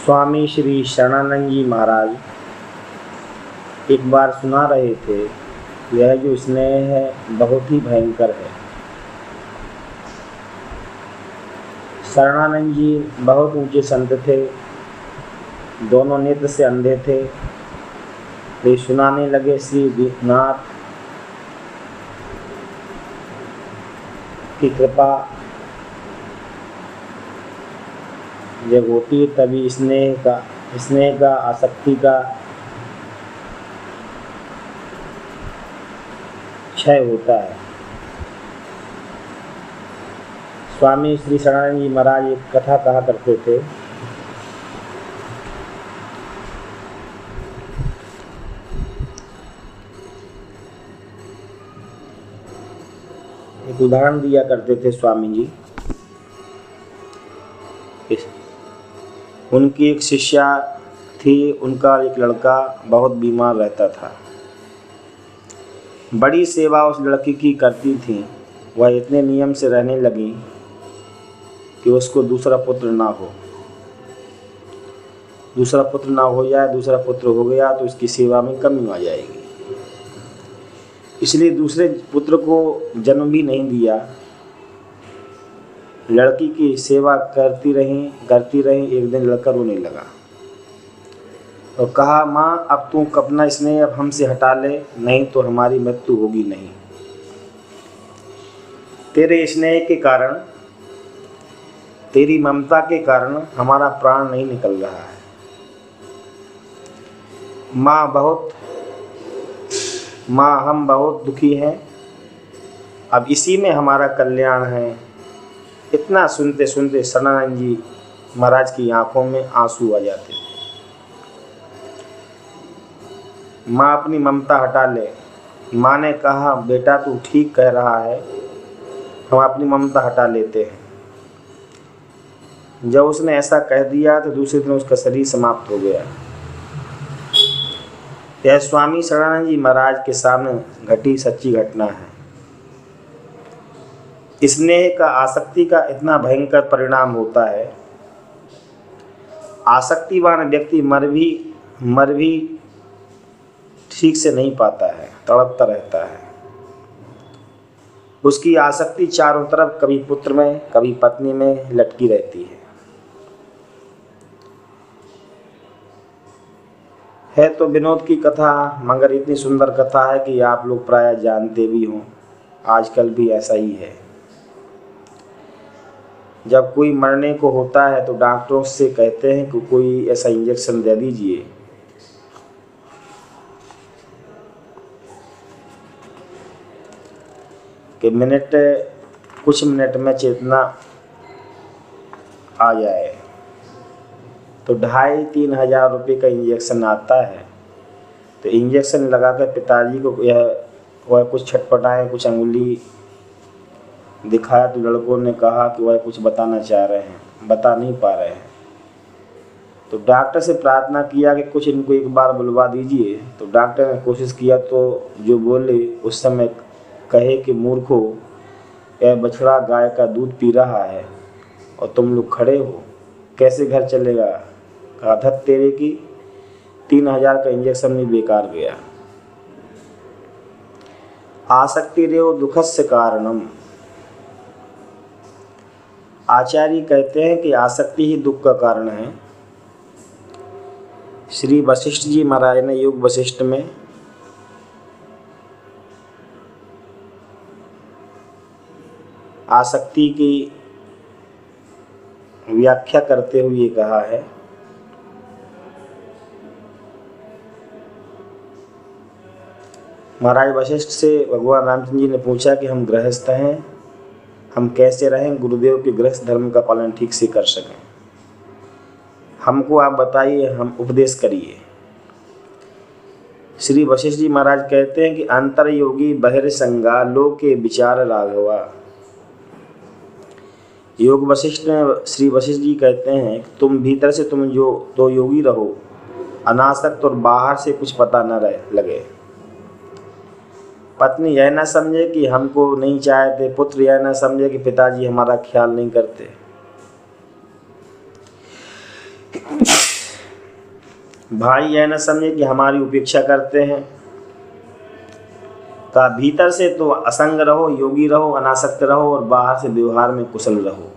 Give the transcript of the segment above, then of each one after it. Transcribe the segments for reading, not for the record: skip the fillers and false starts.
स्वामी श्री शरणानंद जी महाराज एक बार सुना रहे थे, यह जो स्नेह है बहुत ही भयंकर है। शरणानंद जी बहुत ऊंचे संत थे, दोनों नेत्र से अंधे थे। वे सुनाने लगे श्री विश्वनाथ की कृपा जब होती है तभी स्नेह का आसक्ति का क्षय होता है। स्वामी श्री शरणानंद जी महाराज एक कथा कहा करते थे। एक उदाहरण दिया करते थे स्वामी जी। उनकी एक शिष्या थी, उनका एक लड़का बहुत बीमार रहता था। बड़ी सेवा उस लड़की की करती थी। वह इतने नियम से रहने लगी कि उसको दूसरा पुत्र ना हो। दूसरा पुत्र ना हो जाए, दूसरा पुत्र हो गया तो उसकी सेवा में कमी आ जाएगी। इसलिए दूसरे पुत्र को जन्म भी नहीं दिया। लड़की की सेवा करती रही। एक दिन लड़का रोने लगा और कहा, माँ अब तू अपना स्नेह अब हमसे हटा ले, नहीं तो हमारी मृत्यु होगी नहीं। तेरे स्नेह के कारण, तेरी ममता के कारण हमारा प्राण नहीं निकल रहा है। माँ हम बहुत दुखी हैं, अब इसी में हमारा कल्याण है। इतना सुनते सुनते शरणानंद जी महाराज की आंखों में आंसू आ जाते थे। माँ अपनी ममता हटा ले। माँ ने कहा, बेटा तू ठीक कह रहा है, हम अपनी ममता हटा लेते हैं। जब उसने ऐसा कह दिया तो दूसरे दिन उसका शरीर समाप्त हो गया। यह स्वामी शरणानंद जी महाराज के सामने घटी सच्ची घटना है। स्नेह का आसक्ति का इतना भयंकर परिणाम होता है। आसक्तिवान व्यक्ति मर भी ठीक से नहीं पाता है, तड़पता रहता है। उसकी आसक्ति चारों तरफ कभी पुत्र में कभी पत्नी में लटकी रहती है तो विनोद की कथा, मगर इतनी सुंदर कथा है कि आप लोग प्राय जानते भी हों। आजकल भी ऐसा ही है। जब कोई मरने को होता है तो डॉक्टरों से कहते हैं कि कोई ऐसा इंजेक्शन दे दीजिए। कि कुछ मिनट में चेतना आ जाए। तो 2,500-3 हज़ार रुपये का इंजेक्शन आता है। तो इंजेक्शन लगाकर पिताजी को वह कुछ छटपटाए, कुछ अंगुली दिखाया तो लड़कों ने कहा कि वह कुछ बताना चाह रहे हैं, बता नहीं पा रहे हैं। तो डॉक्टर से प्रार्थना किया कि कुछ इनको एक बार बुलवा दीजिए। तो डॉक्टर ने कोशिश किया तो जो बोले उस समय कहे कि मूर्खो, यह बछड़ा गाय का दूध पी रहा है और तुम लोग खड़े हो, कैसे घर चलेगा। कहा, धत तेरे की 3,000 का इंजेक्शन भी बेकार गया। आसक्ति रेव दुखस्य कारणम। आचार्य कहते हैं कि आसक्ति ही दुख का कारण है। श्री वशिष्ठ जी महाराज ने योग वशिष्ठ में आसक्ति की व्याख्या करते हुए कहा है, महाराज वशिष्ठ से भगवान रामचंद्र जी ने पूछा कि हम गृहस्थ हैं, हम कैसे रहें, गुरुदेव के गृहस्थ धर्म का पालन ठीक से कर सकें। हमको आप बताइए, हम उपदेश करिए। श्री वशिष्ठ जी महाराज कहते हैं कि अंतर्योगी बहिर्संगा लोके विचार राघवा। योग वशिष्ठ में श्री वशिष्ठ जी कहते हैं कि तुम भीतर से तुम जो तो योगी रहो, अनासक्त, और बाहर से कुछ पता न लगे। पत्नी यह ना समझे कि हमको नहीं चाहते, पुत्र यह ना समझे कि पिताजी हमारा ख्याल नहीं करते। भाई यह न समझे कि हमारी उपेक्षा करते हैं। का भीतर से तो असंग रहो, योगी रहो, अनासक्त रहो और बाहर से व्यवहार में कुशल रहो।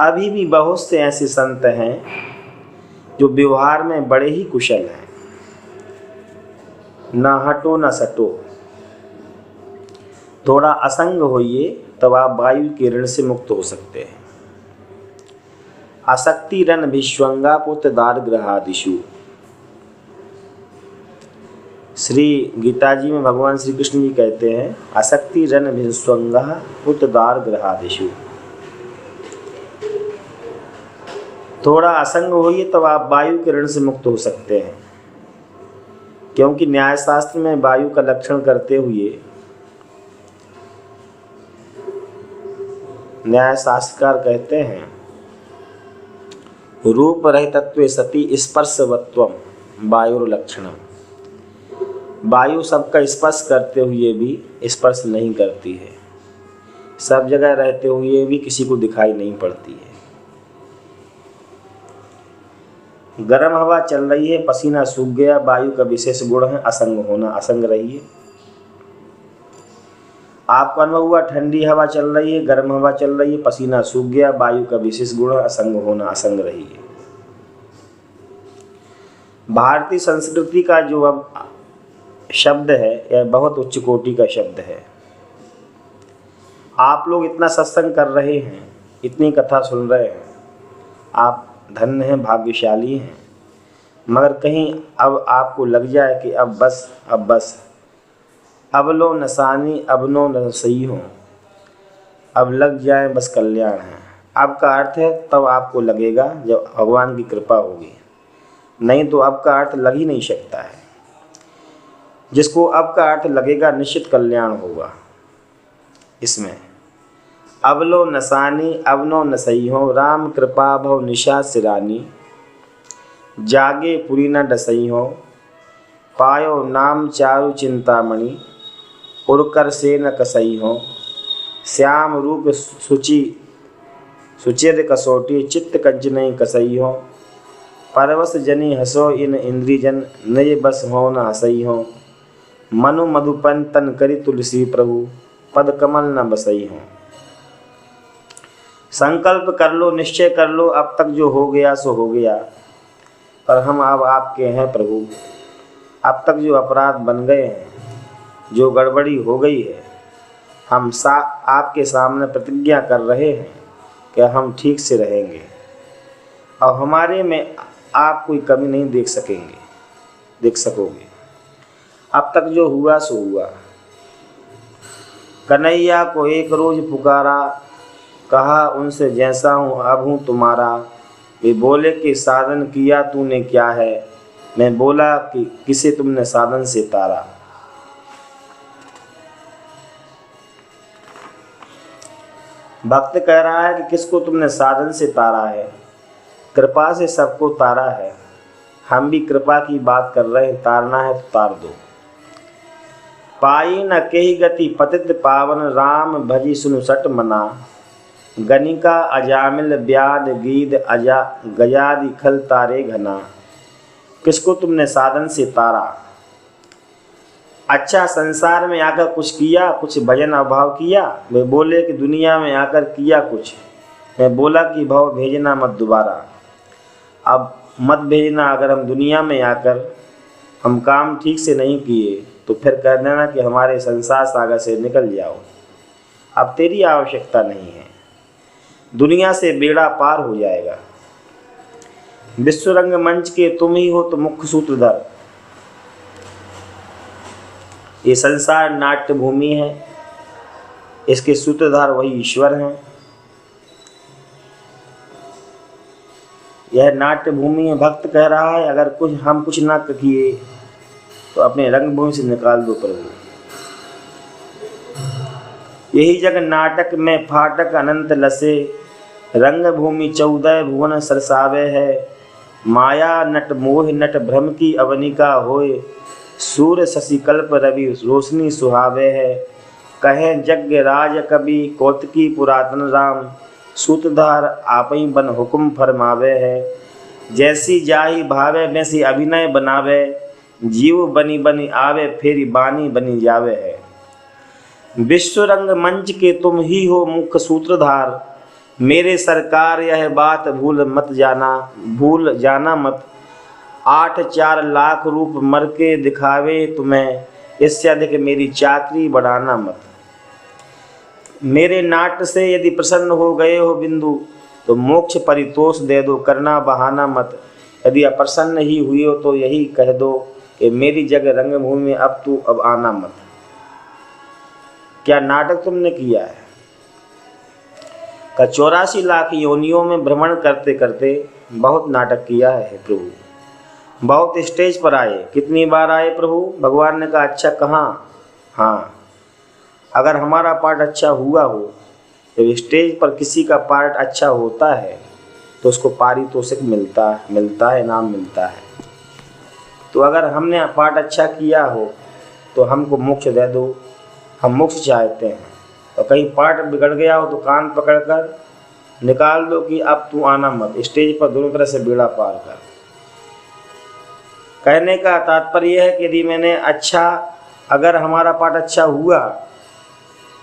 अभी भी बहुत से ऐसे संत हैं जो व्यवहार में बड़े ही कुशल हैं। ना हटो ना सटो, थोड़ा असंग होइए तब आप वायु के ऋण से मुक्त हो सकते हैं। आसक्ति रन विश्वंगा पुत्र दारग्रहादिषु। श्री गीता जी में भगवान श्री कृष्ण जी कहते हैं, आसक्ति रन विश्वंगा पुत्र दारग्रहादिषु। थोड़ा असंग होइए तब आप वायु के ऋण से मुक्त हो सकते हैं। क्योंकि न्यायशास्त्र में वायु का लक्षण करते हुए न्यायशास्त्रकार कहते हैं, रूप रहितत्वे सति स्पर्शवत्वम वायुर्लक्षणम। वायु सबका स्पर्श करते हुए भी स्पर्श नहीं करती है, सब जगह रहते हुए भी किसी को दिखाई नहीं पड़ती है। गर्म हवा चल रही है, पसीना सूख गया, वायु का विशेष गुण है असंग होना। असंग रहिए। आपको अनुभव हुआ ठंडी हवा चल रही है, गर्म हवा चल रही है, पसीना सूख गया, वायु का विशेष गुण है असंग होना। असंग रहिए। भारतीय संस्कृति का जो अब शब्द है यह बहुत उच्च कोटि का शब्द है। आप लोग इतना सत्संग कर रहे हैं, इतनी कथा सुन रहे हैं, आप धन्य हैं, भाग्यशाली हैं। मगर कहीं अब आपको लग जाए कि अब बस अब लो नसानी अब नो न सही हो, अब लग जाए बस कल्याण है। अब का अर्थ है तब आपको लगेगा जब भगवान की कृपा होगी, नहीं तो अब का अर्थ लग ही नहीं सकता है। जिसको अब का अर्थ लगेगा निश्चित कल्याण होगा। इसमें अब लो नसानी अब नो न सही हो, राम कृपा भव निशा सिरानी, जागे पुरी न डसई हो, पायो नाम चारु चिंतामणि, उरकर से न कसई हो, श्याम रूप सुचि सुचिर कसोटी, चित्त कंचनई कसई हो, परवश जनी हसो इन इंद्री जन, नये बस हो न हसई हो, मनु मधुपन तन करी तुलसी प्रभु, पद कमल न बसई हो। संकल्प कर लो, निश्चय कर लो, अब तक जो हो गया सो हो गया, पर हम अब आपके हैं प्रभु। अब तक जो अपराध बन गए हैं, जो गड़बड़ी हो गई है, हम आपके सामने प्रतिज्ञा कर रहे हैं कि हम ठीक से रहेंगे और हमारे में आप कोई कमी नहीं देख सकोगे। अब तक जो हुआ सो हुआ। कन्हैया को एक रोज पुकारा, कहा उनसे जैसा हूँ अब हूँ तुम्हारा। वे बोले कि साधन किया तूने क्या है, मैं बोला कि किसे तुमने साधन से तारा। भक्त कह रहा है कि किसको तुमने साधन से तारा है, कृपा से सबको तारा है। हम भी कृपा की बात कर रहे हैं, तारना है तो तार दो। पाई न केहि गति पतित पावन, राम भजी सुनु सट मना, गनिका अजामिल ब्याद गीद अजा गजादि खल तारे घना। किसको तुमने साधन से तारा? अच्छा, संसार में आकर कुछ किया, कुछ भजन अभाव किया। वे बोले कि दुनिया में आकर किया कुछ, मैं बोला कि भाव भेजना मत दोबारा। अब मत भेजना, अगर हम दुनिया में आकर हम काम ठीक से नहीं किए तो फिर कह देना कि हमारे संसार सागर से निकल जाओ, अब तेरी आवश्यकता नहीं है। दुनिया से बेड़ा पार हो जाएगा। विश्वरंग मंच के तुम ही हो तो मुख्य सूत्रधर। ये संसार नाट्य भूमि है, इसके सूत्रधार वही ईश्वर हैं। यह नाट्य भूमि है। भक्त कह रहा है अगर हम कुछ ना किए तो अपने रंगभूमि से निकाल दो प्रभु। यही जग नाटक में फाटक अनंत लसे, रंगभूमि 14 भुवन सरसावे है। माया नट मोह नट भ्रम की अवनिका होए, सूर्य शशि कल्प रवि रोशनी सुहावे है। कहे यज्ञ राज कवि कौतकी पुरातन राम, सूत्रधार आपई बन हुक्म फरमावे है। जैसी जाही भावे वैसी अभिनय बनावे, जीव बनी बनी आवे फेरी बानी बनी जावे है। विश्व रंग मंच के तुम ही हो मुख्य सूत्रधार, मेरे सरकार यह बात भूल जाना मत। 8-4 लाख रूप मर के दिखावे तुम्हें, इससे अधिक मेरी चाकरी बढ़ाना मत। मेरे नाट्य से यदि प्रसन्न हो गए हो बिंदु, तो मोक्ष परितोष दे दो, करना बहाना मत। यदि अप्रसन्न ही हुए हो तो यही कह दो कि मेरी जगह रंगभूमि में अब आना मत। क्या नाटक तुमने किया है? का 84 लाख योनियों में भ्रमण करते करते बहुत नाटक किया है प्रभु। बहुत स्टेज पर आए, कितनी बार आए प्रभु? भगवान ने कहा अच्छा कहाँ? हाँ, अगर हमारा पार्ट अच्छा हुआ हो, जब स्टेज पर किसी का पार्ट अच्छा होता है तो उसको पारितोषिक मिलता है, इनाम मिलता है। तो अगर हमने पार्ट अच्छा किया हो तो हमको मोक्ष दे दो, हम मोक्ष चाहते हैं। और कहीं पार्ट बिगड़ गया हो तो कान पकड़कर निकाल दो कि अब तू आना मत, स्टेज पर दोनों तरह से बेड़ा पार कर। कहने का तात्पर्य है कि यदि अगर हमारा पार्ट अच्छा हुआ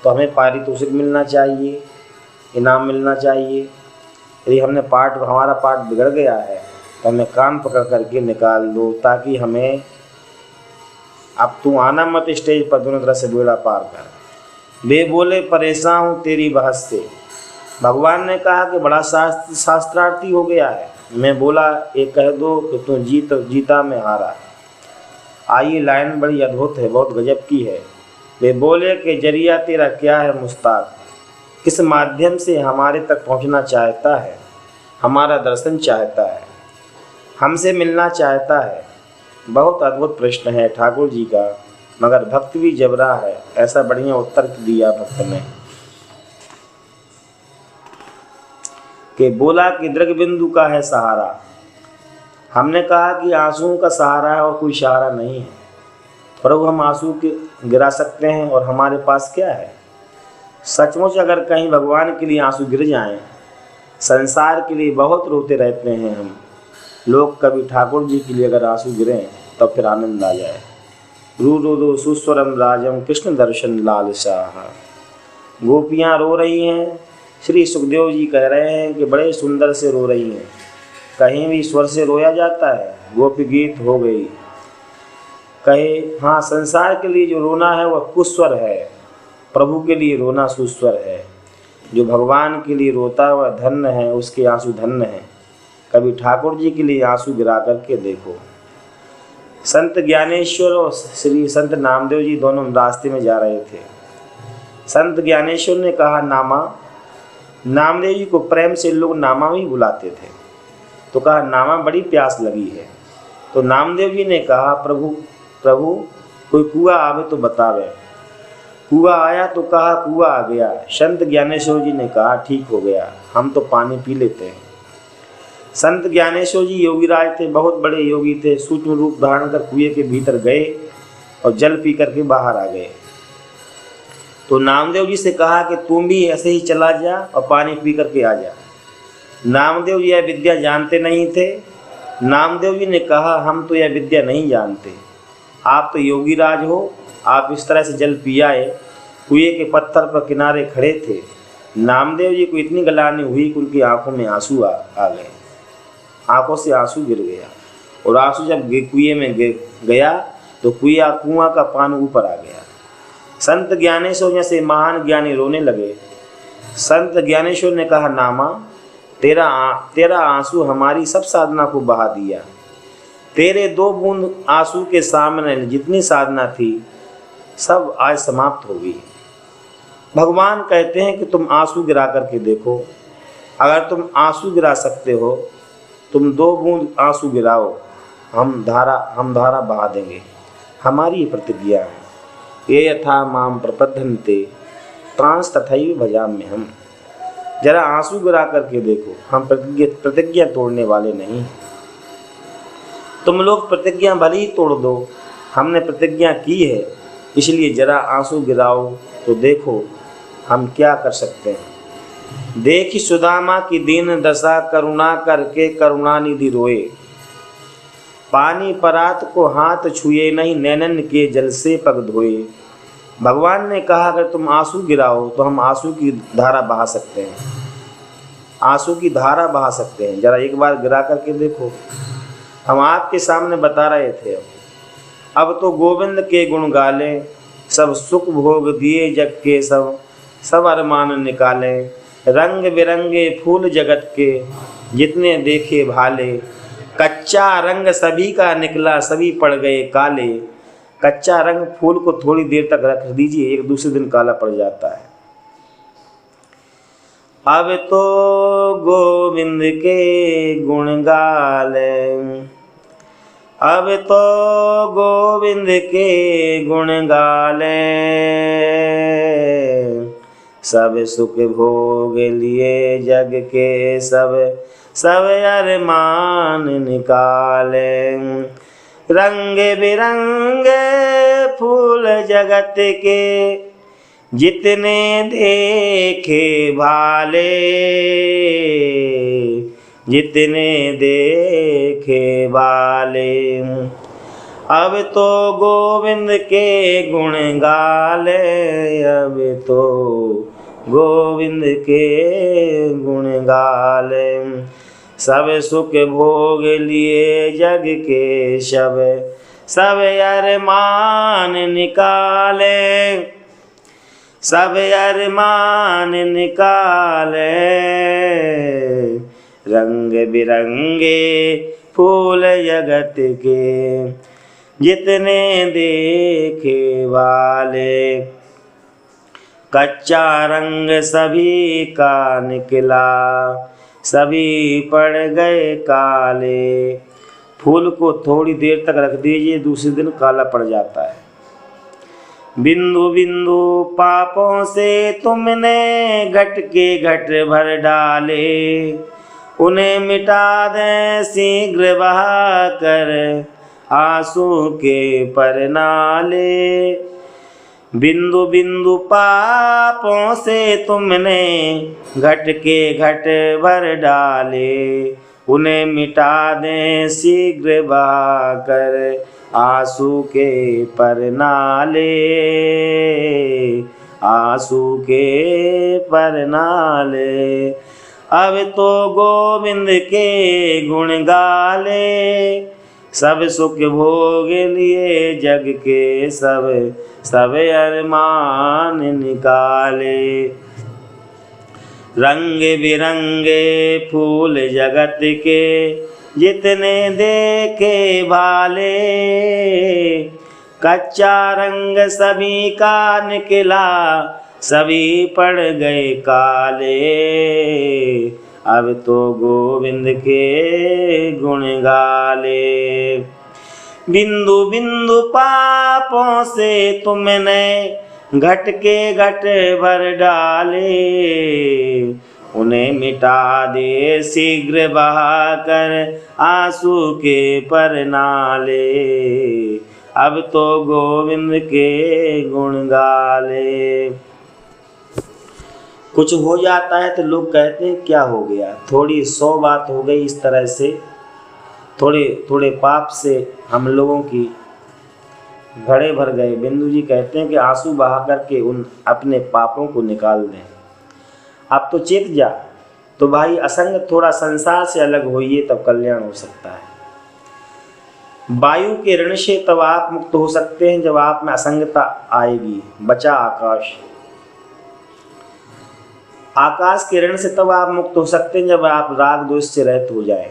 तो हमें पारितोषिक मिलना चाहिए, इनाम मिलना चाहिए। यदि हमारा पार्ट बिगड़ गया है तो हमें कान पकड़ करके निकाल दो, ताकि हमें अब तू आना मत स्टेज पर, दोनों तरह से बेड़ा पार कर। वे बोले परेशान हूँ तेरी बहस से। भगवान ने कहा कि बड़ा शास्त्रार्थी हो गया है। मैं बोला ये कह दो कि तू जीता मैं हारा। आइए लाइन बड़ी अद्भुत है, बहुत गजब की है। वे बोले कि जरिया तेरा क्या है मुस्ताक, किस माध्यम से हमारे तक पहुंचना चाहता है, हमारा दर्शन चाहता है, हमसे मिलना चाहता है। बहुत अद्भुत प्रश्न है ठाकुर जी का, मगर भक्त भी जबरा है। ऐसा बढ़िया उत्तर दिया भक्त ने कि बोला कि दृग बिंदु का है सहारा। हमने कहा कि आंसुओं का सहारा है और कोई सहारा नहीं है। प्रभु हम आंसू के गिरा सकते हैं और हमारे पास क्या है? सचमुच अगर कहीं भगवान के लिए आंसू गिर जाएं, संसार के लिए बहुत रोते रहते हैं हम लोग, कभी ठाकुर जी के लिए अगर आंसू गिरें तब फिर आनंद आ जाए। रू रो दो सुस्वरम राजम कृष्ण दर्शन लाल शाह। गोपियाँ रो रही हैं, श्री सुखदेव जी कह रहे हैं कि बड़े सुंदर से रो रही हैं। कहीं भी स्वर से रोया जाता है, गोपी गीत हो गई। कहे हाँ, संसार के लिए जो रोना है वह कुस्वर है, प्रभु के लिए रोना सुस्वर है। जो भगवान के लिए रोता है वह धन्य है, उसके आंसू धन्य हैं। कभी ठाकुर जी के लिए आंसू गिरा करके देखो। संत ज्ञानेश्वर और श्री संत नामदेव जी दोनों रास्ते में जा रहे थे। संत ज्ञानेश्वर ने कहा नामा। नामदेव जी को प्रेम से लोग नामा भी बुलाते थे, तो कहा नामा बड़ी प्यास लगी है। तो नामदेव जी ने कहा प्रभु कोई कुआं आवे तो बतावे। कुआं आया तो कहा कुआं आ गया। संत ज्ञानेश्वर जी ने कहा ठीक हो गया, हम तो पानी पी लेते हैं। संत ज्ञानेश्वर जी योगीराज थे, बहुत बड़े योगी थे। सूक्ष्म रूप धारण कर कुएं के भीतर गए और जल पी करके बाहर आ गए। तो नामदेव जी से कहा कि तुम भी ऐसे ही चला जा और पानी पी करके आ जा। नामदेव जी यह विद्या जानते नहीं थे। नामदेव जी ने कहा हम तो यह विद्या नहीं जानते, आप तो योगीराज हो, आप इस तरह से जल पी आए। कुएं के पत्थर पर किनारे खड़े थे। नामदेव जी को इतनी गलानी हुई कि उनकी आंखों में आंसू आ गए, आंखों से आंसू गिर गया। और आंसू जब कुएं में गया तो कुआं का पानी ऊपर आ गया। संत ज्ञानेश्वर जैसे महान ज्ञानी रोने लगे। संत ज्ञानेश्वर ने कहा नामा, तेरा आंसू हमारी सब साधना को बहा दिया। तेरे 2 बूंद आंसू के सामने जितनी साधना थी सब आज समाप्त हो गई। भगवान कहते हैं कि तुम आंसू गिरा करके देखो। अगर तुम आंसू गिरा सकते हो, तुम 2 बूंद आंसू गिराओ, हम धारा बहा देंगे। हमारी प्रतिज्ञा है। ये यथा माम प्रपद्यन्ते प्रांस तथैव भजाम्य हम। जरा आंसू गिरा करके देखो, हम प्रतिज्ञा तोड़ने वाले नहीं। तुम लोग प्रतिज्ञा भले ही तोड़ दो, हमने प्रतिज्ञा की है, इसलिए जरा आंसू गिराओ तो देखो हम क्या कर सकते हैं। देखी सुदामा की दीन दशा, करुणा करके करुणानिधि रोए। पानी परात को हाथ छुए नहीं, नैनन के जल से पग धोए। भगवान ने कहा अगर तुम आंसू गिराओ तो हम आंसू की धारा बहा सकते हैं, आंसू की धारा बहा सकते हैं। जरा एक बार गिरा करके देखो। हम आपके सामने बता रहे थे। अब तो गोविंद के गुण गाले, सब सुख भोग दिए जग के, सब सब अरमान निकाले। रंग बिरंगे फूल जगत के, जितने देखे भाले। कच्चा रंग सभी का निकला, सभी पड़ गए काले। कच्चा रंग फूल को थोड़ी देर तक रख दीजिए, एक दूसरे दिन काला पड़ जाता है। अब तो गोविंद के गुण गाले, अब तो गोविंद के गुण गाले। सब सुख भोग लिए जग के, सब सब अरमान निकाले। रंग बिरंगे फूल जगत के, जितने देखे भाले, जितने देखे भाले। अब तो गोविंद के गुण गाले, अब तो गोविंद के गुण गाले। सब सुख भोग लिए जग के, सब सब अरमान निकाले, सब अरमान निकाले। रंग बिरंगे फूल जगत के, जितने देखे वाले। कच्चा रंग सभी का निकला, सभी पड़ गए काले। फूल को थोड़ी देर तक रख दीजिए, दूसरे दिन काला पड़ जाता है। बिंदु बिंदु पापों से तुमने घट के घट भर डाले। उन्हें मिटा दे शीघ्र बहा कर, आंसू के परनाले। बिंदु बिंदु पापों से तुमने घट के घट भर डाले। उन्हें मिटा दें शीघ्र बहा कर, आंसू के परनाले, आंसू के परनाले। अब तो गोविंद के गुण गाले, सब सुख भोग लिए जग के, सब सब अरमान निकाले। रंग बिरंगे फूल जगत के, जितने देखे भाले। कच्चा रंग सभी का निकला, सभी पड़ गए काले। अब तो गोविंद के गुण गाले। बिंदु बिंदु पापों से तुमने घट के घट भर डाले। उन्हें मिटा दे शीघ्र बहा कर, आंसू के परनाले। अब तो गोविंद के गुण गाले। कुछ हो जाता है तो लोग कहते हैं क्या हो गया, थोड़ी 100 बात हो गई। इस तरह से थोड़े थोड़े पाप से हम लोगों की घड़े भर गए। बिंदु जी कहते हैं कि आंसू बहा करके उन अपने पापों को निकाल दें। अब तो चेत जा, तो भाई असंग थोड़ा संसार से अलग होइए, तब कल्याण हो सकता है। वायु के ऋण से तब आप मुक्त हो सकते हैं जब आप में असंगता आएगी। बचा आकाश, आकाश के ऋण से तब आप मुक्त हो सकते हैं जब आप राग द्वेष से रहित हो जाएं।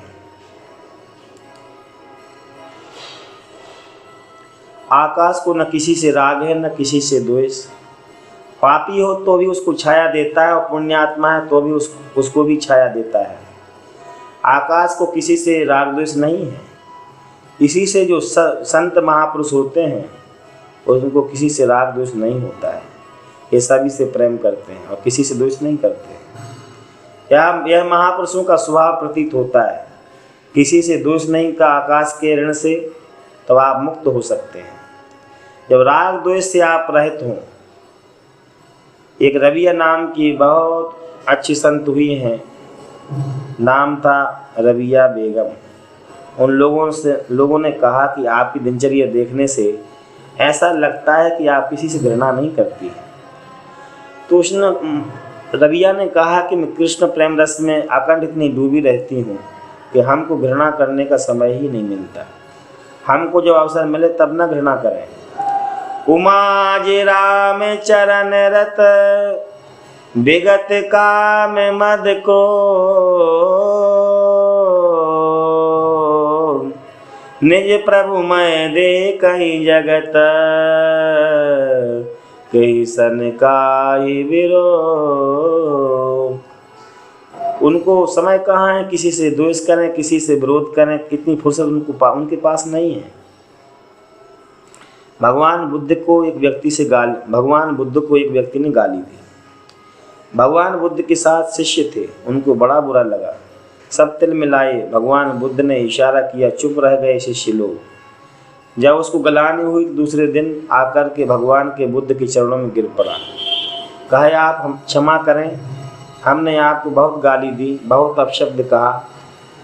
आकाश को न किसी से राग है न किसी से द्वेष। पापी हो तो भी उसको छाया देता है, और पुण्यात्मा है तो भी उसको भी छाया देता है। आकाश को किसी से राग द्वेष नहीं है। इसी से जो संत महापुरुष होते हैं उनको किसी से राग द्वेष नहीं होता है। ये सभी से प्रेम करते हैं और किसी से द्वेष नहीं करते। यह महापुरुषों का स्वभाव प्रतीत होता है। किसी से द्वेष नहीं का आकाश के ऋण से, तब आप मुक्त हो सकते हैं जब राग द्वेष से आप रहित हों। एक रबिया नाम की बहुत अच्छी संत हुई हैं, नाम था रबिया बेगम। उन लोगों ने कहा कि आपकी दिनचर्या देखने से ऐसा लगता है कि आप किसी से घृणा नहीं करती। तो रबिया ने कहा कि मैं कृष्ण प्रेम रस में अखंड इतनी डूबी रहती हूँ कि हमको घृणा करने का समय ही नहीं मिलता। हमको जब अवसर मिले तब ना घृणा करें। उमा जे राम चरण रत विगत काम मद को, निज प्रभु मैं दे कहीं जगत कहीं सन काई विरो। उनको समय कहाँ है किसी से द्वेष करें, किसी से विरोध करें, कितनी फुर्सत उनके पास नहीं है। भगवान बुद्ध को एक व्यक्ति ने गाली दी। भगवान बुद्ध के साथ शिष्य थे, उनको बड़ा बुरा लगा। सब तिल मिलाए। भगवान बुद्ध ने इशारा किया, चुप रह गए शिष्य लोग। जब उसको गलानी हुई तो दूसरे दिन आकर के भगवान के बुद्ध के चरणों में गिर पड़ा। कहे आप हम क्षमा करें, हमने आपको बहुत गाली दी, बहुत अपशब्द कहा।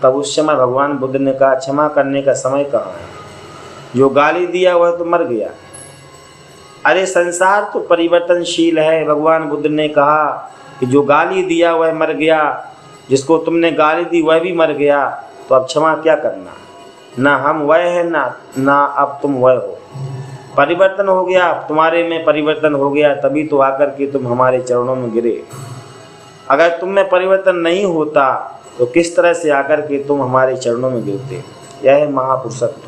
तब उस समय भगवान बुद्ध ने कहा, क्षमा करने का समय कहाँ है, जो गाली दिया वह तो मर गया। अरे संसार तो परिवर्तनशील है। भगवान बुद्ध ने कहा कि जो गाली दिया वह मर गया, जिसको तुमने गाली दी वह भी मर गया, तो अब क्षमा क्या करना। ना हम वह है ना अब तुम वह हो। परिवर्तन हो गया, तुम्हारे में परिवर्तन हो गया, तभी तो आकर के तुम हमारे चरणों में गिरे। अगर तुम में परिवर्तन नहीं होता तो किस तरह से आकर के तुम हमारे चरणों में गिरते। यह है महापुरुषत्व।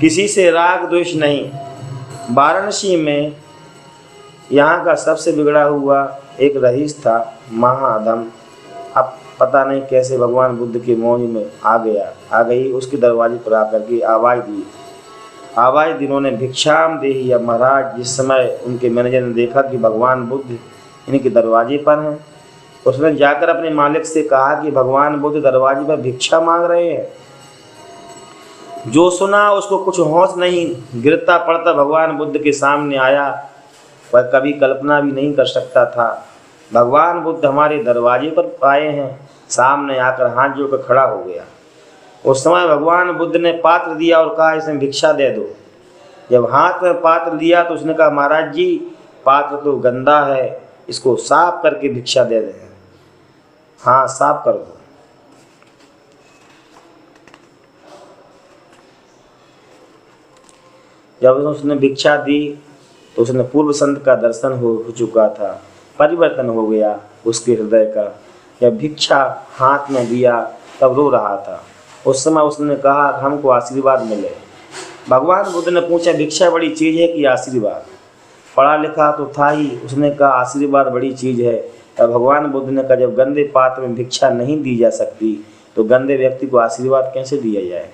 किसी से राग द्वेष नहीं। वाराणसी में यहाँ का सबसे बिगड़ा हुआ एक रईस था, महाअधम। अब पता नहीं कैसे भगवान बुद्ध के मौज में आ गई। उसके दरवाजे पर आकर के आवाज़ दी। उन्होंने भिक्षाम देही। अब महाराज जिस समय उनके मैनेजर ने देखा कि भगवान बुद्ध इनके दरवाजे पर हैं, उसने जाकर अपने मालिक से कहा कि भगवान बुद्ध दरवाजे पर भिक्षा मांग रहे हैं। जो सुना उसको कुछ होश नहीं, गिरता पड़ता भगवान बुद्ध के सामने आया। वह कभी कल्पना भी नहीं कर सकता था भगवान बुद्ध हमारे दरवाजे पर आए हैं। सामने आकर हाथ जोड़कर खड़ा हो गया। उस समय भगवान बुद्ध ने पात्र दिया और कहा, इसमें भिक्षा दे दो। जब हाथ में पात्र दिया तो उसने कहा, महाराज जी पात्र तो गंदा है, इसको साफ करके भिक्षा दे दें। हाँ, साफ कर दो। जब उसने भिक्षा दी तो उसने पूर्व संत का दर्शन हो चुका था। परिवर्तन हो गया उसके हृदय का। जब भिक्षा हाथ में दिया तब रो रहा था। उस समय उसने कहा, हमको आशीर्वाद मिले। भगवान बुद्ध ने पूछा, भिक्षा बड़ी चीज़ है कि आशीर्वाद? पढ़ा लिखा तो था ही। उसने कहा, आशीर्वाद बड़ी चीज़ है। तब भगवान बुद्ध ने कहा, जब गंदे पात्र में भिक्षा नहीं दी जा सकती तो गंदे व्यक्ति को आशीर्वाद कैसे दिया जाए।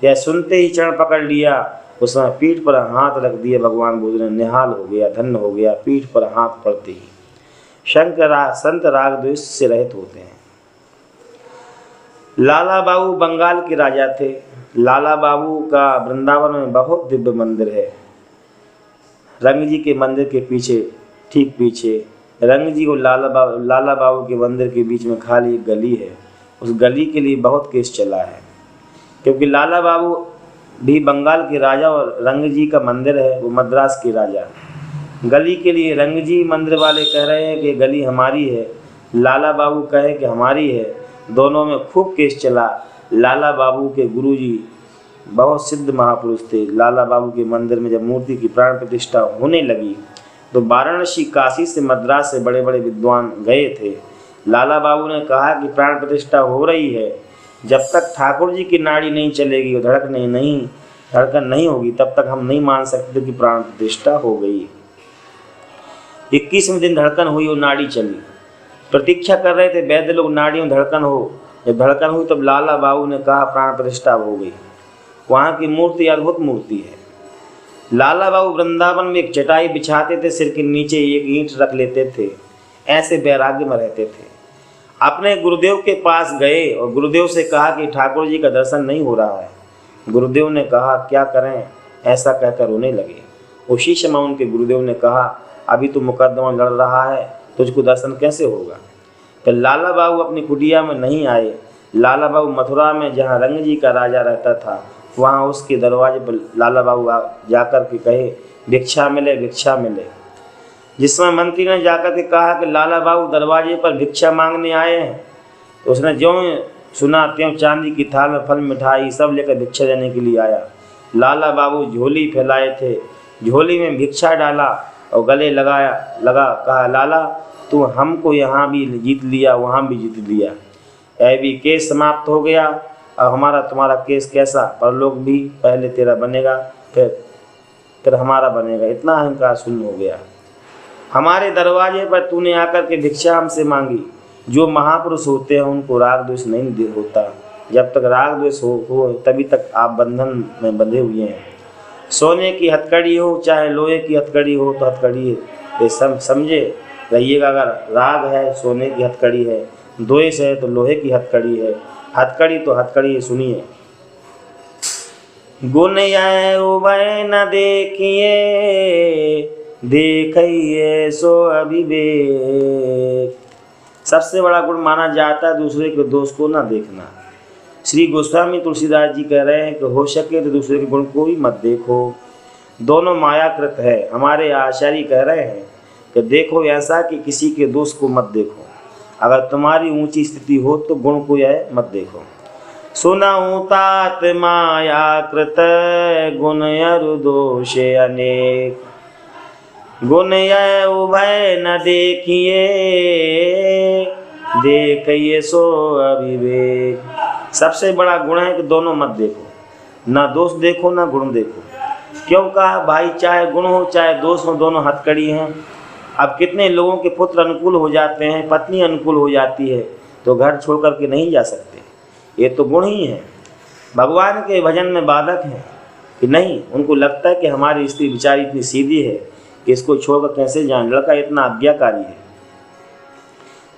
यह सुनते ही चरण पकड़ लिया। उस समय पीठ पर हाथ रख दिए। भगवान बुद्ध ने निहाल हो गया, धन्य हो गया। पीठ पर हाथ पड़ते ही संत राग द्वेष से रहित होते हैं। लाला बाबू बंगाल के राजा थे। लाला बाबू का वृंदावन में बहुत दिव्य मंदिर है। रंग जी के मंदिर के पीछे, ठीक पीछे, रंग जी और लाला बाबू के मंदिर के बीच में खाली एक गली है। उस गली के लिए बहुत केस चला है, क्योंकि लाला बाबू भी बंगाल के राजा और रंग जी का मंदिर है वो मद्रास के राजा। गली के लिए रंग जी मंदिर वाले कह रहे हैं कि गली हमारी है, लाला बाबू कहे कि हमारी है। दोनों में खूब केस चला। लाला बाबू के गुरुजी बहुत सिद्ध महापुरुष थे। लाला बाबू के मंदिर में जब मूर्ति की प्राण प्रतिष्ठा होने लगी तो वाराणसी, काशी से, मद्रास से बड़े बड़े विद्वान गए थे। लाला बाबू ने कहा कि प्राण प्रतिष्ठा हो रही है, जब तक ठाकुर जी की नाड़ी नहीं चलेगी और धड़कन नहीं होगी तब तक हम नहीं मान सकते कि प्राण प्रतिष्ठा हो गई। 21वें दिन धड़कन हुई और नाड़ी चली। प्रतीक्षा कर रहे थे वैद्य लोग नाड़ी में धड़कन हो। जब धड़कन हुई तब लाला बाबू ने कहा प्राण प्रतिष्ठा हो गई। वहाँ की मूर्ति अद्भुत मूर्ति है। लाला बाबू वृंदावन में एक चटाई बिछाते थे, सिर के नीचे एक ईंट रख लेते थे, ऐसे वैराग्य में रहते थे। अपने गुरुदेव के पास गए और गुरुदेव से कहा कि ठाकुर जी का दर्शन नहीं हो रहा है। गुरुदेव ने कहा क्या करें, ऐसा कहकर रोने लगे। उसी समय उनके गुरुदेव ने कहा, अभी तो मुकदमा लड़ रहा है, तुझको दर्शन कैसे होगा। फिर लाला बाबू अपनी कुटिया में नहीं आए। लाला बाबू मथुरा में जहाँ रंग जी का राजा रहता था वहाँ उसके दरवाजे पर लाला बाबू जाकर के कहे भिक्षा मिले भिक्षा मिले। जिसमें मंत्री ने जाकर के कहा कि लाला बाबू दरवाजे पर भिक्षा मांगने आए हैं, तो उसने ज्यों सुना त्यों चांदी की थाल में फल मिठाई सब लेकर भिक्षा देने के लिए आया। लाला बाबू झोली फैलाए थे, झोली में भिक्षा डाला और गले लगा कहा लाला तू हमको यहाँ भी जीत लिया वहाँ भी जीत लिया, भी केस समाप्त हो गया। अब हमारा तुम्हारा केस कैसा, परलोक भी पहले तेरा बनेगा फिर हमारा बनेगा। इतना अहंकार शून्य हो गया। हमारे दरवाजे पर तूने आकर के भिक्षा हमसे मांगी। जो महापुरुष होते हैं उनको राग द्वेष नहीं होता। जब तक राग द्वेष हो तभी तक आप बंधन में बंधे हुए हैं। सोने की हथकड़ी हो चाहे लोहे की हथकड़ी हो तो हथकड़ी है, ये समझे रहिएगा। अगर राग है सोने की हथकड़ी है, द्वेष है तो लोहे की हथकड़ी है, हथकड़ी तो हथकड़ी है। सुनिए, गुण यह उभय न देखिए देखिए सो अविवेक। सबसे बड़ा गुण माना जाता है दूसरे के दोष को ना देखना। श्री गोस्वामी तुलसीदास जी कह रहे हैं कि हो सके तो दूसरे के गुण को ही मत देखो, दोनों मायाकृत है। हमारे आचार्य कह रहे हैं कि देखो ऐसा कि किसी के दोष को मत देखो। अगर तुम्हारी ऊंची स्थिति हो तो गुण को यह मत देखो। सुनऊ तात मायाकृत गुण अरु दोष अनेक, गुण यह उभय न देखिए देखिए सो अविवेक। सबसे बड़ा गुण है कि दोनों मत देखो, ना दोष देखो ना गुण देखो। क्यों कहा भाई, चाहे गुण हो चाहे दोष हो दोनों हथकड़ी हैं। अब कितने लोगों के पुत्र अनुकूल हो जाते हैं, पत्नी अनुकूल हो जाती है तो घर छोड़ कर के नहीं जा सकते, ये तो गुण ही है। भगवान के भजन में बाधक है कि नहीं, उनको लगता है कि हमारी स्त्री बेचारी इतनी सीधी है कि इसको छोड़कर कैसे जाए, लड़का इतना आज्ञाकारी है।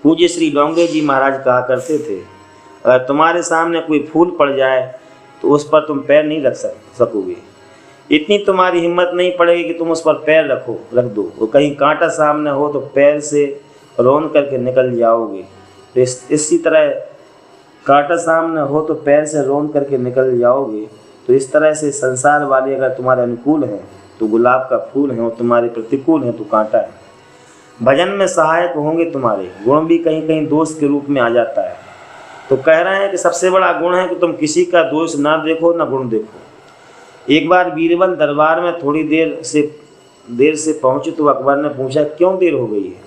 पूज्य श्री डोंगे जी महाराज कहा करते थे, अगर तुम्हारे सामने कोई फूल पड़ जाए तो उस पर तुम पैर नहीं रख सकोगे। इतनी तुम्हारी हिम्मत नहीं पड़ेगी कि तुम उस पर पैर रख दो। और कहीं कांटा सामने हो तो पैर से रौन करके निकल जाओगे। तो इसी तरह कांटा सामने हो तो पैर से रौन करके निकल जाओगे। तो इस तरह से संसार वाले अगर तुम्हारे अनुकूल हैं तो गुलाब का फूल है, और तुम्हारे प्रतिकूल हैं तो कांटा है। भजन में सहायक होंगे तुम्हारे, गुण भी कहीं कहीं दोष के रूप में आ जाता है। तो कह रहे हैं कि सबसे बड़ा गुण है कि तुम किसी का दोष ना देखो ना गुण देखो। एक बार बीरबल दरबार में थोड़ी देर से पहुंचे तो अकबर ने पूछा क्यों देर हो गई है।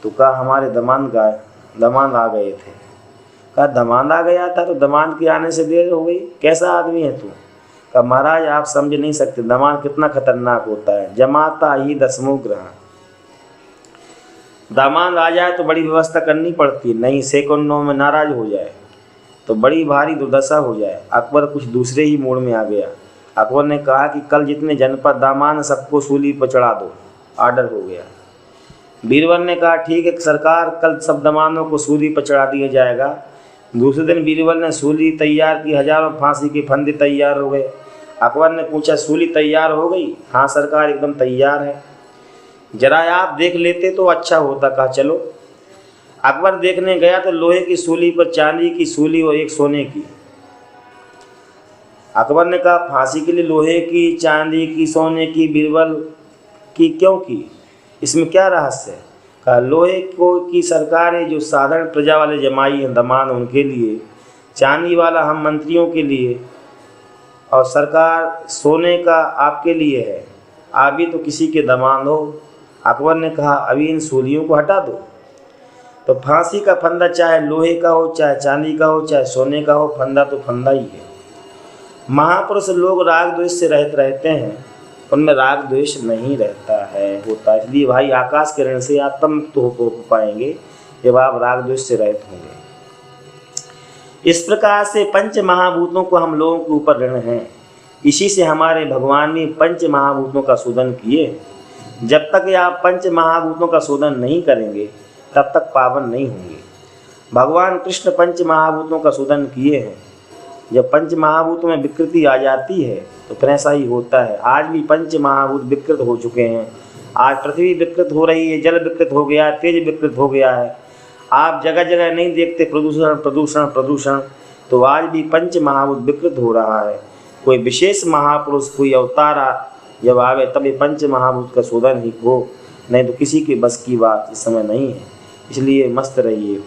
तो कहा हमारे दमाद आ गए थे। कहा दमाद आ गया था तो दमाद के आने से देर हो गई, कैसा आदमी है तू। कहा महाराज आप समझ नहीं सकते दमाद कितना खतरनाक होता है, जमाता ही दसमों ग्रह। दामाद आ जाए तो बड़ी व्यवस्था करनी पड़ती है, नहीं सेकंडों में नाराज हो जाए तो बड़ी भारी दुर्दशा हो जाए। अकबर कुछ दूसरे ही मूड में आ गया। अकबर ने कहा कि कल जितने जनपद दामान सबको सूली पर चढ़ा दो, आर्डर हो गया। बीरबल ने कहा ठीक है सरकार, कल सब दामानों को सूली पर चढ़ा दिया जाएगा। दूसरे दिन बीरबल ने सूली तैयार की, हजारों फांसी के फंदे तैयार हो गए। अकबर ने पूछा सूली तैयार हो गई। हाँ सरकार एकदम तैयार है, जरा आप देख लेते तो अच्छा होता। कहा चलो। अकबर देखने गया तो लोहे की सूली पर चांदी की सूली और एक सोने की। अकबर ने कहा फांसी के लिए लोहे की, चांदी की, सोने की, बीरबल की क्यों की, इसमें क्या रहस्य है। कहा लोहे को की सरकार है जो साधारण प्रजा वाले जमाई हैं दमान उनके लिए, चांदी वाला हम मंत्रियों के लिए, और सरकार सोने का आपके लिए है, आप भी तो किसी के दमान हो। अकबर ने कहा अभी इन सूलियों को हटा दो। तो फांसी का फंदा चाहे लोहे का हो चाहे चांदी का हो चाहे सोने का हो, फंदा तो फंदा ही है। महापुरुष लोग राग द्वेष से रहित रहते हैं, उनमें राग द्वेष नहीं रहता है होता। इसलिए भाई आकाश के ऋण से आप तब मुक्त हो पाएंगे जब आप राग द्वेष से रहित होंगे। इस प्रकार से पंच महाभूतों को हम लोगों के ऊपर ऋण है। इसी से हमारे भगवान ने पंच महाभूतों का शोधन किए। जब तक आप पंच महाभूतों का शोधन नहीं करेंगे तब तक पावन नहीं होंगे। भगवान कृष्ण पंच महाभूतों का शोधन किए हैं। जब पंच महाभूतों में विकृति आ जाती है तो फिर ऐसा ही होता है। आज भी पंच महाभूत विकृत हो चुके हैं। आज पृथ्वी विकृत हो रही है, जल विकृत हो गया, तेज विकृत हो गया है। आप जगह जगह नहीं देखते प्रदूषण प्रदूषण प्रदूषण, तो आज भी पंच महाभूत विकृत हो रहा है। कोई विशेष महापुरुष, कोई अवतारा जब आवे तभी पंच महाभूत का शोधन ही हो, नहीं तो किसी के बस की बात इस समय नहीं है। इसलिए मस्त रहिए।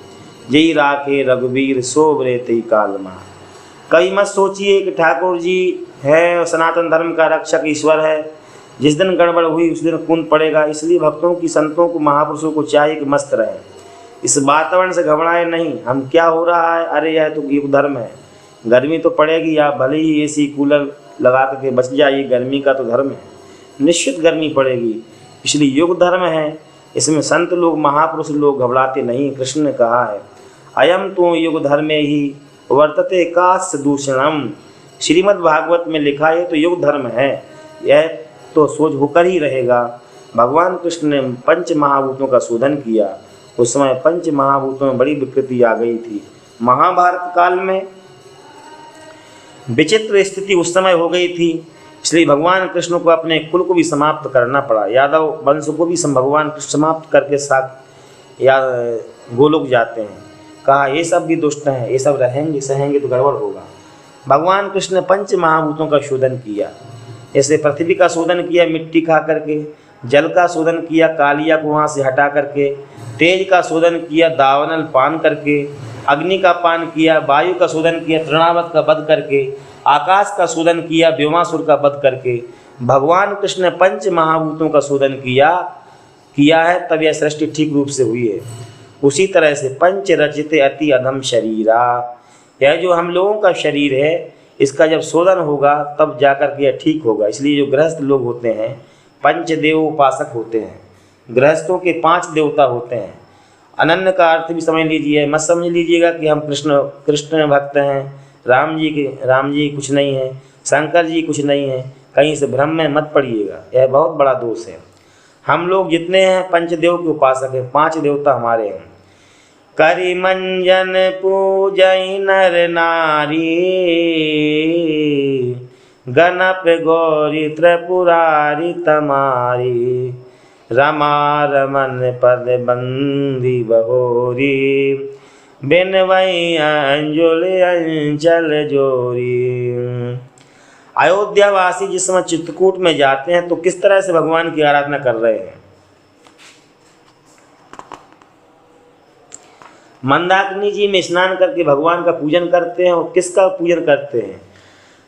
जय राखे रघुवीर सोबरे तेई काल माँ। कभी मत सोचिए कि ठाकुर जी है और सनातन धर्म का रक्षक ईश्वर है, जिस दिन गड़बड़ हुई उस दिन कूद पड़ेगा। इसलिए भक्तों की, संतों को, महापुरुषों को चाहिए कि मस्त रहें, इस वातावरण से घबराएं नहीं। हम क्या हो रहा है, अरे यह तो युग धर्म है, गर्मी तो पड़ेगी, आप भले ही एसी कूलर लगा करके बच जाइए, गर्मी का तो धर्म है, निश्चित गर्मी पड़ेगी। इसलिए युग धर्म है, इसमें संत लोग, महापुरुष लोग घबराते नहीं। कृष्ण ने कहा है अयम तो युग धर्मे ही वर्तते कास्य दूषणम। श्रीमद् भागवत में लिखा है तो युग धर्म है, यह तो सोच होकर ही रहेगा। भगवान कृष्ण ने पंच महाभूतों का शोधन किया। उस समय पंच महाभूतों में बड़ी विकृति आ गई थी। महाभारत काल में विचित्र स्थिति उस समय हो गई थी, इसलिए भगवान कृष्ण को अपने कुल को भी समाप्त करना पड़ा। यादव वंश को भी भगवान कृष्ण समाप्त करके साथ या गोलोक जाते हैं। कहा ये सब भी दुष्ट हैं, ये सब रहेंगे सहेंगे तो गड़बड़ होगा। भगवान कृष्ण ने पंच महाभूतों का शोधन किया। जैसे पृथ्वी का शोधन किया मिट्टी खा करके, जल का शोधन किया कालिया को वहाँ से हटा करके, तेज का शोधन किया दावानल पान करके, अग्नि का पान किया, वायु का शोधन किया तृणावत का वध करके, आकाश का शोधन किया व्योमासुर का वध करके। भगवान कृष्ण ने पंच महाभूतों का शोधन किया है, तब यह सृष्टि ठीक रूप से हुई है। उसी तरह से पंच रचिते अति अधम शरीरा, यह जो हम लोगों का शरीर है, इसका जब शोधन होगा तब जाकर के यह ठीक होगा। इसलिए जो गृहस्थ लोग होते हैं पंचदेव उपासक होते हैं। गृहस्थों के 5 देवता होते हैं। अनन्य का अर्थ भी समझ लीजिए, मत समझ लीजिएगा कि हम कृष्ण भक्त हैं, राम जी कुछ नहीं है, शंकर जी कुछ नहीं है, कहीं से भ्रम में मत पड़िएगा, यह बहुत बड़ा दोष है। हम लोग जितने हैं पंचदेव के उपासक हैं, 5 देवता हमारे हैं। करि मंजन पूजई नर नारी, गणप गौरी त्रिपुरारी तमारी, रमा रमन पद बंदी बहोरी, बिनवई अंजुल अंचल जोरी। अयोध्यावासी जिस समय चित्रकूट में जाते हैं तो किस तरह से भगवान की आराधना कर रहे हैं। मंदाकिनी जी में स्नान करके भगवान का पूजन करते हैं। और किसका पूजन करते हैं?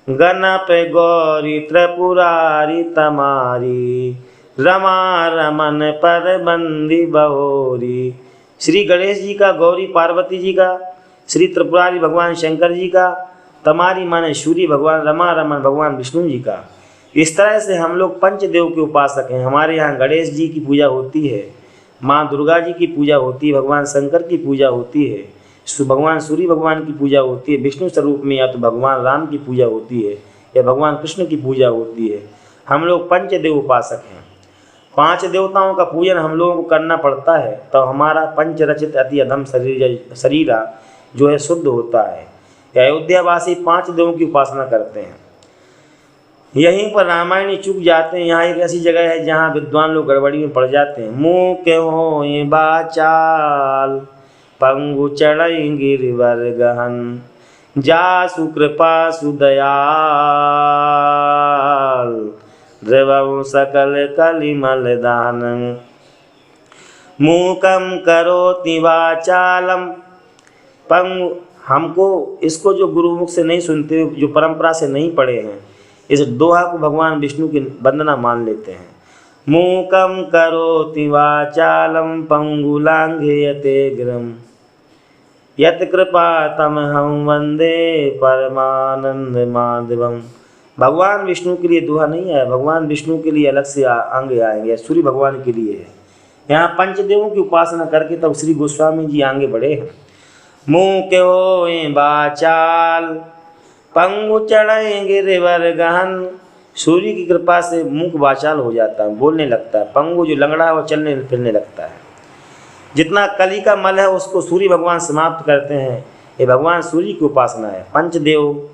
गणप गौरी त्रिपुरारी तमारी, रमा रमन पर बंदी बहोरी। श्री गणेश जी का, गौरी पार्वती जी का, श्री त्रिपुरारी भगवान शंकर जी का, तमारी माने सूर्य भगवान, रमा रमन भगवान विष्णु जी का। इस तरह से हम लोग पंचदेव के उपासक हैं। हमारे यहाँ गणेश जी की पूजा होती है, माँ दुर्गा जी की पूजा होती है, भगवान शंकर की पूजा होती है, भगवान सूर्य भगवान की पूजा होती है, विष्णु स्वरूप में या तो भगवान राम की पूजा होती है या भगवान कृष्ण की पूजा होती है। हम लोग पंचदेव उपासक हैं। 5 देवताओं का पूजन हम लोगों को करना पड़ता है, तो हमारा पंचरचित अति अधम शरीरा जो है शुद्ध होता है। अयोध्यावासी 5 देवों की उपासना करते हैं। यहीं पर रामायणी चुक जाते हैं। यहाँ एक ऐसी जगह है जहाँ विद्वान लोग गड़बड़ी में पड़ जाते हैं। मुँह के हो ये बाचाल, पंगु चढ़ई गिरिवर गहन, जासु कृपा सुदयाल, द्रवं सकल कलिमल दान, मूकम करोति वाचालम। पंगु, हमको इसको जो गुरुमुख से नहीं सुनते, जो परंपरा से नहीं पढ़े हैं, इस दोहा को भगवान विष्णु की वंदना मान लेते हैं। मूकम करोति वाचालम, पंगुलांघेयते गिरम, यत कृपा तम हम वंदे परमानंद माधवम। भगवान विष्णु के लिए दोहा नहीं है, भगवान विष्णु के लिए अलग से आगे आएंगे, सूर्य भगवान के लिए है। यहाँ पंचदेवों की उपासना करके तब श्री गोस्वामी जी आगे बढ़े हैं। मुँह के हो बाचाल, पंगु चढ़ेंगे रिवर गहन। सूर्य की कृपा से मुख बाचाल हो जाता है, बोलने लगता है। पंगु जो लंगड़ा है वो चलने फिरने लगता है। जितना कली का मल है उसको सूर्य भगवान समाप्त करते हैं। ये भगवान सूर्य की उपासना है। पंचदेव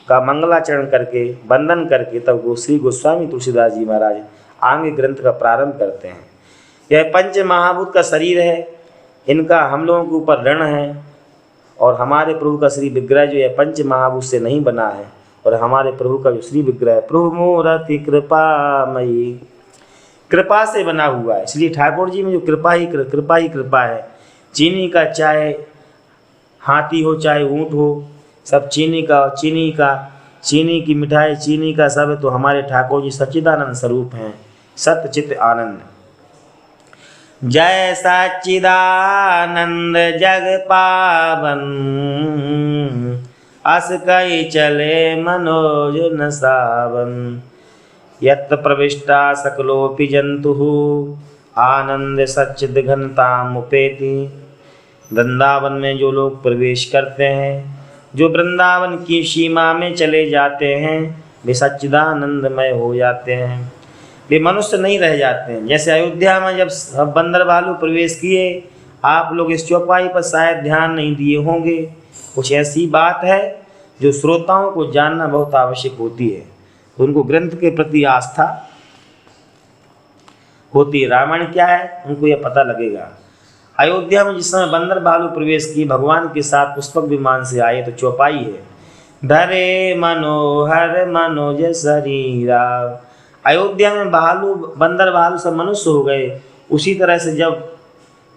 का मंगलाचरण करके, वंदन करके तब श्री गोस्वामी तुलसीदास जी महाराज आगे ग्रंथ का प्रारंभ करते हैं। यह पंच महाभूत का शरीर है, इनका हम लोगों के ऊपर ऋण है, और हमारे प्रभु का श्री विग्रह जो यह पंच महाभूत से नहीं बना है, और हमारे प्रभु का जो श्री विग्रह है प्रभु मूर्ति कृपामयी, कृपा से बना हुआ है। इसलिए ठाकुर जी में जो कृपा ही कृपा है। चीनी का चाहे हाथी हो चाहे ऊँट हो, सब चीनी की मिठाई, चीनी का सब है, तो हमारे ठाकुर जी सच्चिदानंद स्वरूप हैं, सत्य चित्त आनंद। जय सच्चिदानंद जग पावन, अस कई चले मनोज न सावन, यत्र प्रविष्टा सकलोपि जंतुः आनंद सच्चिद घनताम उपेति। वृंदावन में जो लोग प्रवेश करते हैं, जो वृंदावन की सीमा में चले जाते हैं, वे सच्चिदानंदमय हो जाते हैं, वे मनुष्य नहीं रह जाते हैं। जैसे अयोध्या में जब बंदर भालू प्रवेश किए, आप लोग इस चौपाई पर शायद ध्यान नहीं दिए होंगे। कुछ ऐसी बात है जो श्रोताओं को जानना बहुत आवश्यक होती है, उनको ग्रंथ के प्रति आस्था होती है। रामायण क्या है उनको यह पता लगेगा। अयोध्या में जिस समय बंदर भालू प्रवेश किए, भगवान के साथ पुष्पक विमान से आए, तो चौपाई है, धरे मनोहर मनोज शरीरा। अयोध्या में बंदर भालू सब मनुष्य हो गए। उसी तरह से जब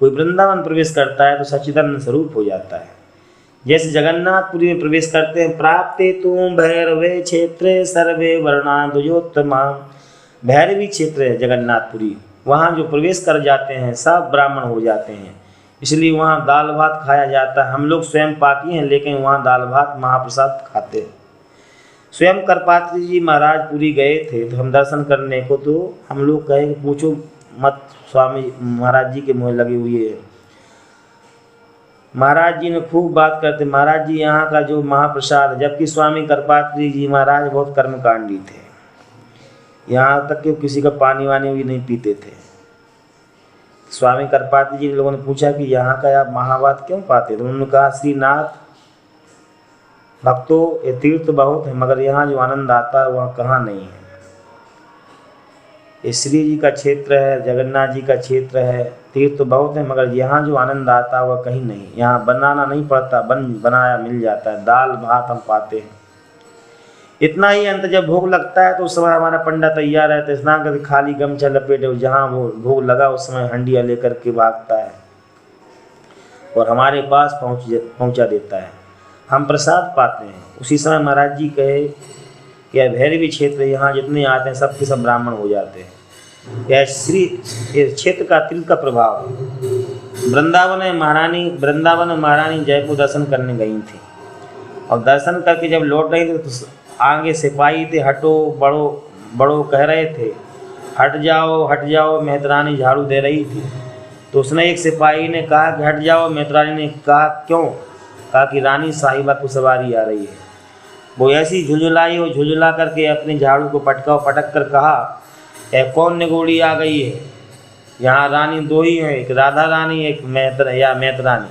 कोई वृंदावन प्रवेश करता है तो सच्चिदानंद स्वरूप हो जाता है। जैसे जगन्नाथपुरी में प्रवेश करते हैं, प्राप्ते तुम भैरवे क्षेत्रे सर्वे वर्णा द्विजोत्तमा। भैरवी क्षेत्र है जगन्नाथपुरी, वहाँ जो प्रवेश कर जाते हैं सब ब्राह्मण हो जाते हैं। इसलिए वहाँ दाल भात खाया जाता है। हम लोग स्वयं पाकी हैं, लेकिन वहाँ दाल भात महाप्रसाद खाते हैं। स्वयं करपात्री जी महाराज पुरी गए थे, तो हम दर्शन करने को, तो हम लोग कहे कि पूछो मत, स्वामी महाराज जी के मुँह लगी हुई है। महाराज जी ने खूब बात करते, महाराज जी यहाँ का जो महाप्रसाद, जबकि स्वामी करपात्री जी महाराज बहुत कर्मकांडी थे, यहाँ तक कि किसी का पानी वानी भी नहीं पीते थे। स्वामी करपात्री जी लोगों ने पूछा कि यहाँ का आप महावात क्यों पाते, तो उन्होंने कहा, श्रीनाथ भक्तों ये तीर्थ बहुत है, मगर यहाँ जो आनंद आता है वहाँ कहाँ नहीं है। ये श्री जी का क्षेत्र है, जगन्नाथ जी का क्षेत्र है, तीर्थ बहुत है, मगर यहाँ जो आनंद आता है वह कहीं नहीं। यहाँ बनाना नहीं पड़ता, बनाया मिल जाता है, दाल भात हम पाते हैं। इतना ही अंत जब भोग लगता है तो उस समय हमारा पंडा तैयार रहता है, स्नान करके खाली गमछा लपेटे, जहाँ वो भोग लगा उस समय हंडिया लेकर के भागता है और हमारे पास पहुँचा देता है, हम प्रसाद पाते हैं। उसी समय महाराज जी कहे कि यह भैरवी क्षेत्र, यहाँ जितने आते हैं सब के सब ब्राह्मण हो जाते हैं। यह क्षेत्र का तीर्थ का प्रभाव। वृंदावन में महारानी जयपुर दर्शन करने गई थी, और दर्शन करके जब लौट रही थी तो आगे सिपाही थे, हटो बड़ो कह रहे थे, हट जाओ। मेहतरानी झाड़ू दे रही थी, तो उसने एक सिपाही ने कहा कि हट जाओ। मेहतरानी ने कहा क्यों? कहा कि रानी साहिबा को सवारी आ रही है। वो ऐसी झुंझुलाई और झुंझुला करके अपने झाड़ू को पटक कर कहा, कौन निगोड़ी आ गई है? यहाँ रानी दो ही हैं, एक राधा रानी, एक मेहतरानी,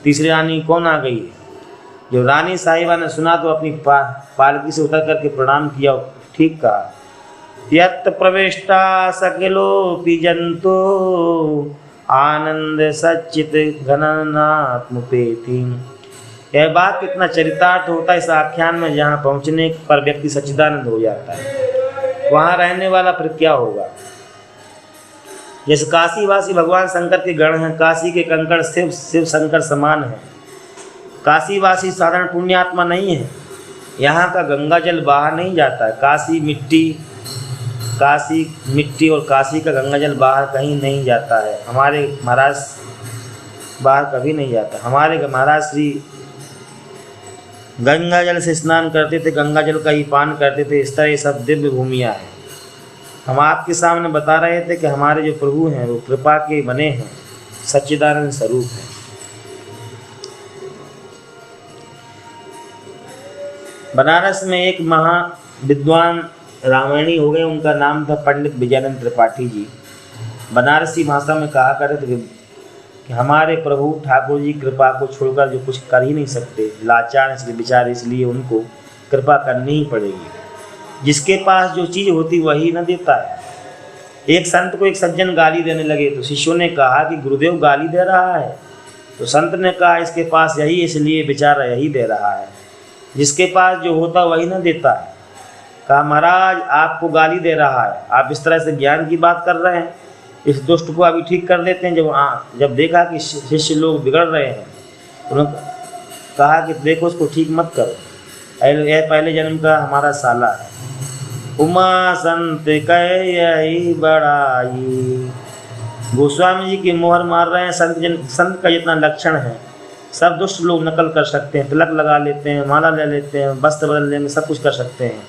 तीसरी रानी कौन आ गई है? जो रानी साहिबा ने सुना तो अपनी पालकी से उतर करके प्रणाम किया, ठीक कहा। यत् प्रविष्टा सकलोपि जंतु आनंद सच्चित घननात्मुपेति। यह बात कितना चरितार्थ होता है इस आख्यान में, जहाँ पहुँचने पर व्यक्ति सच्चिदानंद हो जाता है, वहाँ रहने वाला फिर क्या होगा। जैसे काशीवासी भगवान शंकर के गण हैं, काशी के कंकड़ शिव शंकर समान हैं। काशीवासी साधारण पुण्यात्मा नहीं है, यहाँ का गंगा जल बाहर नहीं जाता है। काशी मिट्टी और काशी का गंगा जल बाहर कहीं नहीं जाता है। हमारे महाराज बाहर कभी नहीं जाता। हमारे महाराज श्री गंगा जल से स्नान करते थे, गंगा जल का ही पान करते थे। इस तरह ये सब दिव्य भूमियाँ हैं। हम आपके सामने बता रहे थे कि हमारे जो प्रभु हैं वो कृपा के बने हैं, सच्चिदानंद स्वरूप हैं। बनारस में एक महा विद्वान रामायणी हो गए, उनका नाम था पंडित विजयानंद त्रिपाठी जी। बनारसी भाषा में कहा करते थे कि हमारे प्रभु ठाकुर जी कृपा को छोड़कर जो कुछ कर ही नहीं सकते, लाचार इसलिए बेचारे, इसलिए उनको कृपा करनी ही पड़ेगी। जिसके पास जो चीज़ होती वही न देता है। एक संत को एक सज्जन गाली देने लगे तो शिष्यों ने कहा कि गुरुदेव गाली दे रहा है। तो संत ने कहा इसके पास यही इसलिए बेचारा यही दे रहा है, जिसके पास जो होता वही ना देता है। कहा महाराज आपको गाली दे रहा है, आप इस तरह से ज्ञान की बात कर रहे हैं, इस दुष्ट को अभी ठीक कर देते हैं। जब देखा कि शिष्य लोग बिगड़ रहे हैं उन्होंने कहा कि देखो उसको ठीक मत करो, यह पहले जन्म का हमारा साला है। उमा संत कह यही बड़ाई, गोस्वामी जी की मोहर मार रहे हैं। संत का जितना लक्षण है सब दुष्ट लोग नकल कर सकते हैं, तिलक लगा लेते हैं, माला ले लेते हैं, वस्त्र बदल लेंगे, सब कुछ कर सकते हैं,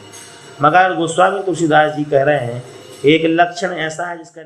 मगर गोस्वामी तुलसीदास जी कह रहे हैं एक लक्षण ऐसा है जिसका